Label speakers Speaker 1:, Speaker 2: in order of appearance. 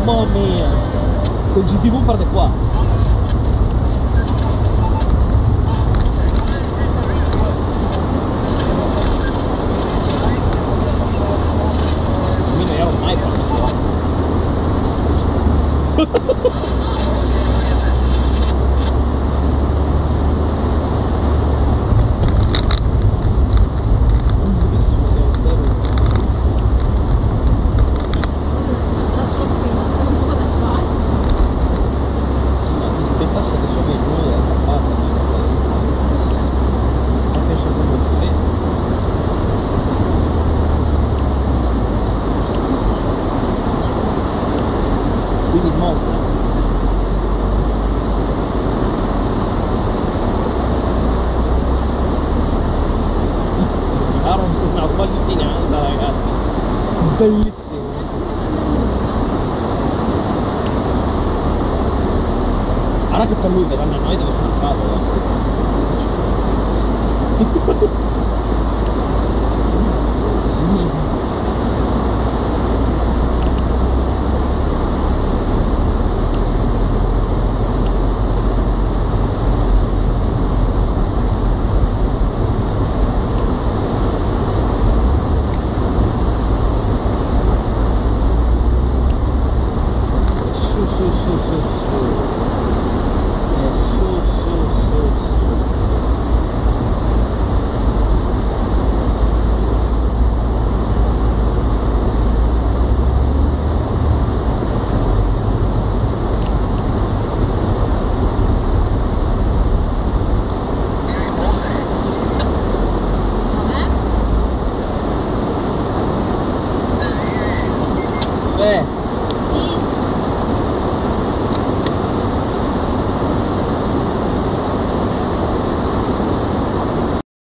Speaker 1: Mamma mia! Col GTV parte qua. Io non ero mai parte qua. Quindi Monza. Una balzinata, ragazzi, bellissimo. Guarda che per lui verranno a noi dove sono il faro. Su.